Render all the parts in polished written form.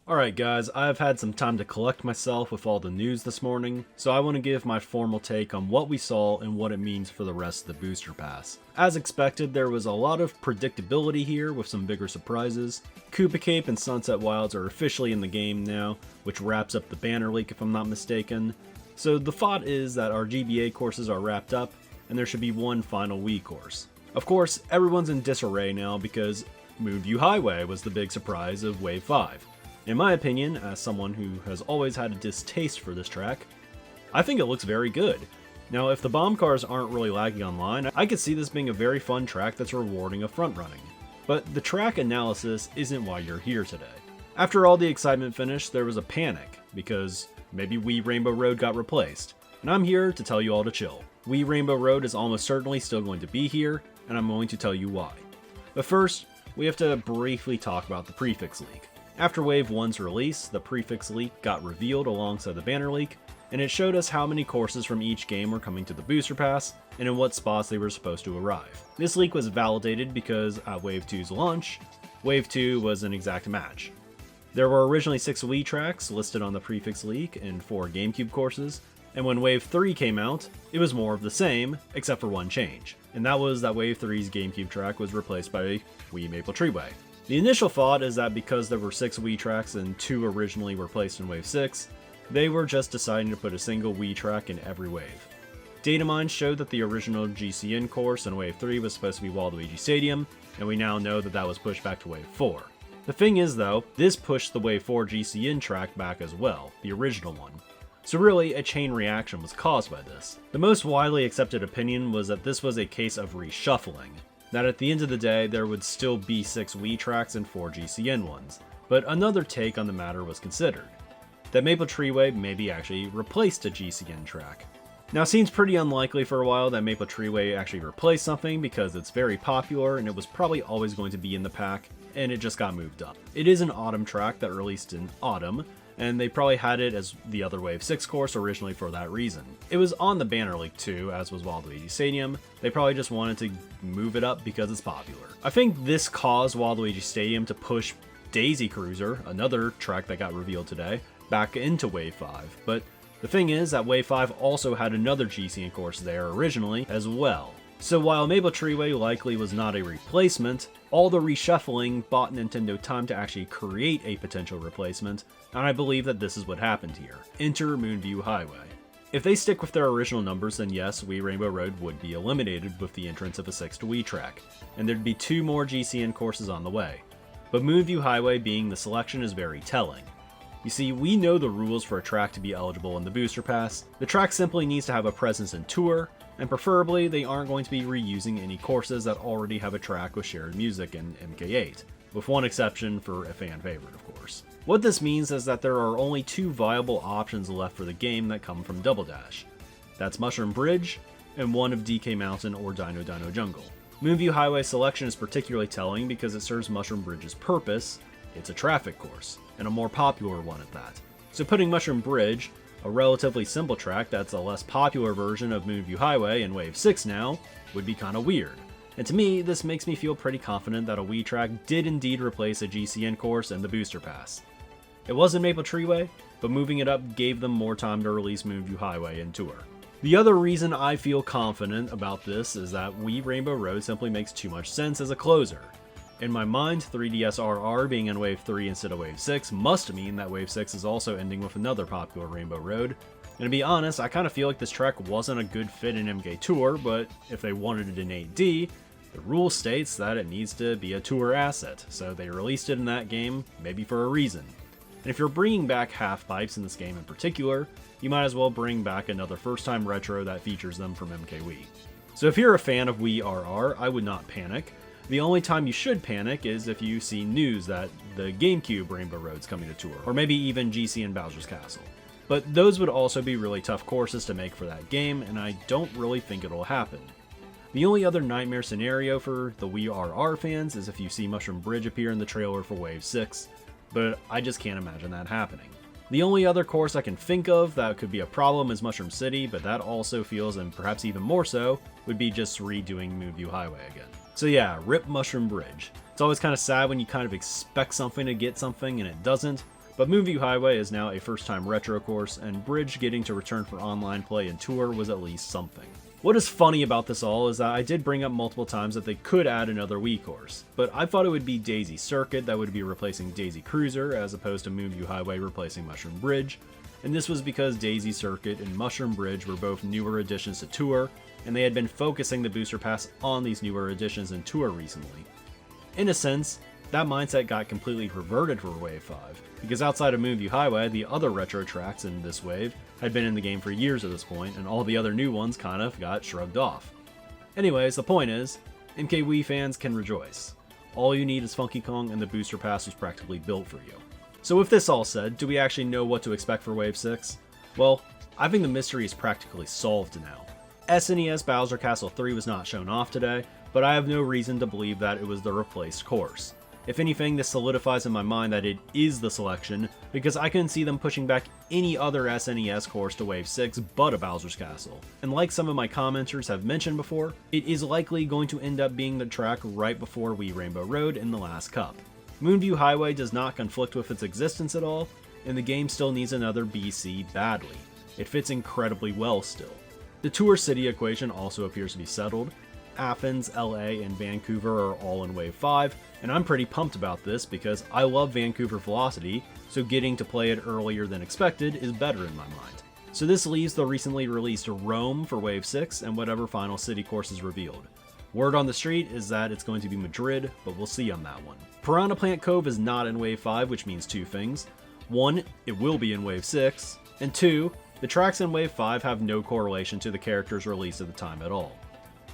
Alright guys, I've had some time to collect myself with all the news this morning, so I want to give my formal take on what we saw and what it means for the rest of the booster pass. As expected, there was a lot of predictability here with some bigger surprises. Koopa Cape and Sunset Wilds are officially in the game now, which wraps up the banner leak if I'm not mistaken. So the thought is that our GBA courses are wrapped up, and there should be one final Wii course. Of course, everyone's in disarray now because Moonview Highway was the big surprise of Wave 5. In my opinion, as someone who has always had a distaste for this track, I think it looks very good. Now, if the bomb cars aren't really lagging online, I could see this being a very fun track that's rewarding of front running. But the track analysis isn't why you're here today. After all the excitement finished, there was a panic, because maybe Wii Rainbow Road got replaced, and I'm here to tell you all to chill. Wii Rainbow Road is almost certainly still going to be here, and I'm going to tell you why. But first, we have to briefly talk about the prefix leak. After Wave 1's release, the prefix leak got revealed alongside the banner leak, and it showed us how many courses from each game were coming to the booster pass, and in what spots they were supposed to arrive. This leak was validated because at Wave 2's launch, Wave 2 was an exact match. There were originally 6 Wii tracks listed on the prefix leak and 4 GameCube courses, and when Wave 3 came out, it was more of the same, except for one change, and that was that Wave 3's GameCube track was replaced by Wii Maple Treeway. The initial thought is that because there were 6 Wii tracks and 2 originally were placed in Wave 6, they were just deciding to put a single Wii track in every wave. Data mines showed that the original GCN course in Wave 3 was supposed to be Waluigi Stadium, and we now know that that was pushed back to Wave 4. The thing is though, this pushed the Wave 4 GCN track back as well, the original one. So really, a chain reaction was caused by this. The most widely accepted opinion was that this was a case of reshuffling. That at the end of the day, there would still be 6 Wii tracks and 4 GCN ones, but another take on the matter was considered. That Maple Treeway maybe actually replaced a GCN track. Now it seems pretty unlikely for a while that Maple Treeway actually replaced something because it's very popular and it was probably always going to be in the pack, and it just got moved up. It is an autumn track that released in autumn, and they probably had it as the other Wave 6 course originally for that reason. It was on the banner leak too, as was Waluigi Stadium. They probably just wanted to move it up because it's popular. I think this caused Waluigi Stadium to push Daisy Cruiser, another track that got revealed today, back into Wave 5, but the thing is that Wave 5 also had another GCN course there originally as well. So while Maple Treeway likely was not a replacement, all the reshuffling bought Nintendo time to actually create a potential replacement, and I believe that this is what happened here. Enter Moonview Highway. If they stick with their original numbers, then yes, Wii Rainbow Road would be eliminated with the entrance of a 6th Wii track, and there'd be 2 more GCN courses on the way. But Moonview Highway being the selection is very telling. You see, we know the rules for a track to be eligible in the Booster Pass. The track simply needs to have a presence in Tour, and preferably they aren't going to be reusing any courses that already have a track with shared music in MK8, with one exception for a fan favorite, of course. What this means is that there are only 2 viable options left for the game that come from Double Dash. That's Mushroom Bridge, and one of DK Mountain or Dino Dino Jungle. Moonview Highway selection is particularly telling because it serves Mushroom Bridge's purpose. It's a traffic course, and a more popular one at that. So putting Mushroom Bridge, a relatively simple track that's a less popular version of Moonview Highway in Wave 6 now, would be kinda weird. And to me, this makes me feel pretty confident that a Wii track did indeed replace a GCN course in the Booster Pass. It wasn't Maple Treeway, but moving it up gave them more time to release Moonview Highway in Tour. The other reason I feel confident about this is that Wii Rainbow Road simply makes too much sense as a closer. In my mind, 3DS RR being in Wave 3 instead of Wave 6 must mean that Wave 6 is also ending with another popular Rainbow Road. And to be honest, I kind of feel like this track wasn't a good fit in MK Tour, but if they wanted it in 8D, the rule states that it needs to be a Tour asset, so they released it in that game, maybe for a reason. And if you're bringing back half pipes in this game in particular, you might as well bring back another first-time retro that features them from MK Wii. So if you're a fan of Wii RR, I would not panic. The only time you should panic is if you see news that the GameCube Rainbow Road's coming to Tour, or maybe even GCN Bowser's Castle. But those would also be really tough courses to make for that game, and I don't really think it'll happen. The only other nightmare scenario for the Wii RR fans is if you see Mushroom Bridge appear in the trailer for Wave 6, but I just can't imagine that happening. The only other course I can think of that could be a problem is Mushroom City, but that also feels, and perhaps even more so, would be just redoing Moonview Highway again. So yeah, rip Mushroom Bridge. It's always kind of sad when you kind of expect something to get something and it doesn't, But Moonview Highway is now a first-time retro course, and Bridge getting to return for online play and tour was at least something. What is funny about this all is that I did bring up multiple times that they could add another Wii course, but I thought it would be Daisy Circuit that would be replacing Daisy Cruiser as opposed to Moonview Highway replacing Mushroom Bridge, and this was because Daisy Circuit and Mushroom Bridge were both newer additions to Tour, and they had been focusing the booster pass on these newer additions in Tour recently. In a sense, that mindset got completely reverted for Wave 5, because outside of Moonview Highway, the other retro tracks in this wave had been in the game for years at this point, and all the other new ones kind of got shrugged off. Anyways, the point is, MK Wii fans can rejoice. All you need is Funky Kong, and the booster pass was practically built for you. So with this all said, do we actually know what to expect for Wave 6? Well, I think the mystery is practically solved now. SNES Bowser Castle 3 was not shown off today, but I have no reason to believe that it was the replaced course. If anything, this solidifies in my mind that it is the selection, because I couldn't see them pushing back any other SNES course to Wave 6 but a Bowser's Castle. And like some of my commenters have mentioned before, it is likely going to end up being the track right before Wii Rainbow Road in the last cup. Moonview Highway does not conflict with its existence at all, and the game still needs another BC badly. It fits incredibly well still. The Tour City equation also appears to be settled. Athens, LA, and Vancouver are all in Wave 5, and I'm pretty pumped about this because I love Vancouver Velocity, so getting to play it earlier than expected is better in my mind. So this leaves the recently released Rome for Wave 6 and whatever final city course is revealed. Word on the street is that it's going to be Madrid, but we'll see on that one. Piranha Plant Cove is not in Wave 5, which means two things. One, it will be in Wave 6, and two, the tracks in Wave 5 have no correlation to the characters released at the time at all.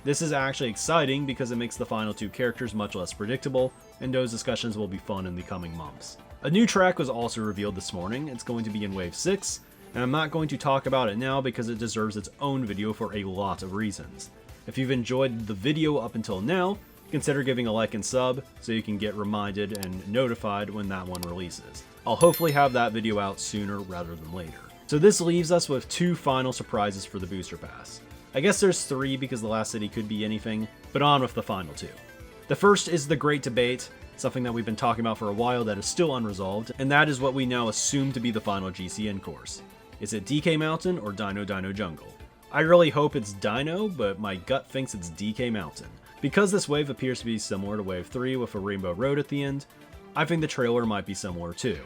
This is actually exciting because it makes the final two characters much less predictable, and those discussions will be fun in the coming months. A new track was also revealed this morning. It's going to be in Wave 6, and I'm not going to talk about it now because it deserves its own video for a lot of reasons. If you've enjoyed the video up until now, consider giving a like and sub so you can get reminded and notified when that one releases. I'll hopefully have that video out sooner rather than later. So this leaves us with two final surprises for the Booster Pass. I guess there's three because the last city could be anything, but on with the final two. The first is the great debate, something that we've been talking about for a while that is still unresolved, and that is what we now assume to be the Final GCN Course. Is it DK Mountain or Dino Dino Jungle? I really hope it's Dino, but my gut thinks it's DK Mountain. Because this wave appears to be similar to Wave 3 with a Rainbow Road at the end, I think the trailer might be similar too.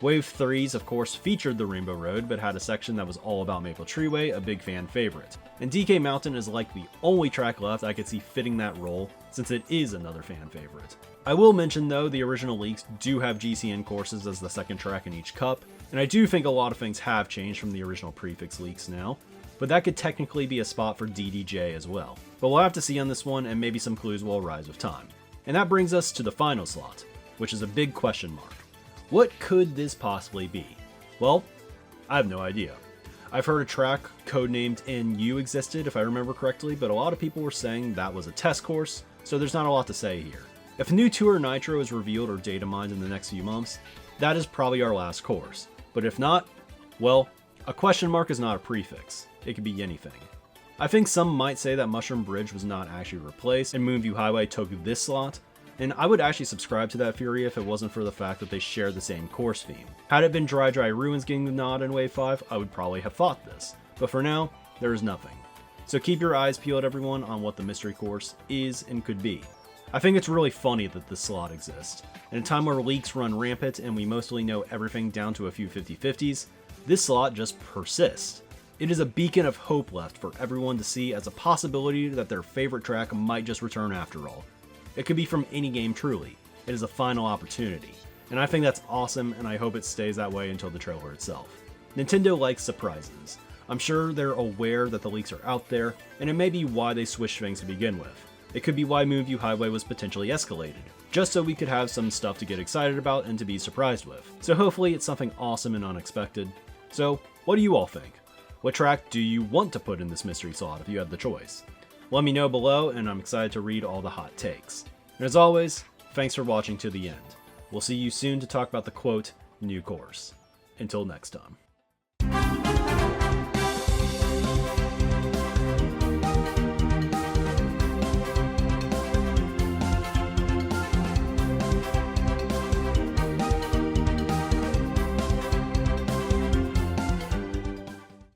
Wave 3's of course featured the Rainbow Road, but had a section that was all about Maple Treeway, a big fan favorite. And DK Mountain is like the only track left I could see fitting that role, since it is another fan favorite. I will mention though, the original leaks do have GCN courses as the second track in each cup, and I do think a lot of things have changed from the original prefix leaks now, but that could technically be a spot for DDJ as well. But we'll have to see on this one, and maybe some clues will arise with time. And that brings us to the final slot, which is a big question mark. What could this possibly be? Well, I have no idea. I've heard a track codenamed NU existed, if I remember correctly, but a lot of people were saying that was a test course, so there's not a lot to say here. If New Tour Nitro is revealed or data mined in the next few months, that is probably our last course. But if not, well, a question mark is not a prefix. It could be anything. I think some might say that Mushroom Bridge was not actually replaced and Moonview Highway took this slot, and I would actually subscribe to that theory if it wasn't for the fact that they share the same course theme. Had it been Dry Dry Ruins getting the nod in Wave 5, I would probably have thought this, but for now, there is nothing. So keep your eyes peeled everyone on what the mystery course is and could be. I think it's really funny that this slot exists. In a time where leaks run rampant and we mostly know everything down to a few 50-50s, this slot just persists. It is a beacon of hope left for everyone to see as a possibility that their favorite track might just return after all. It could be from any game truly. It is a final opportunity. And I think that's awesome, and I hope it stays that way until the trailer itself. Nintendo likes surprises. I'm sure they're aware that the leaks are out there, and it may be why they switched things to begin with. It could be why Moonview Highway was potentially escalated, just so we could have some stuff to get excited about and to be surprised with. So hopefully it's something awesome and unexpected. So, what do you all think? What track do you want to put in this mystery slot if you had the choice? Let me know below, and I'm excited to read all the hot takes. And as always, thanks for watching to the end. We'll see you soon to talk about the quote, new course. Until next time.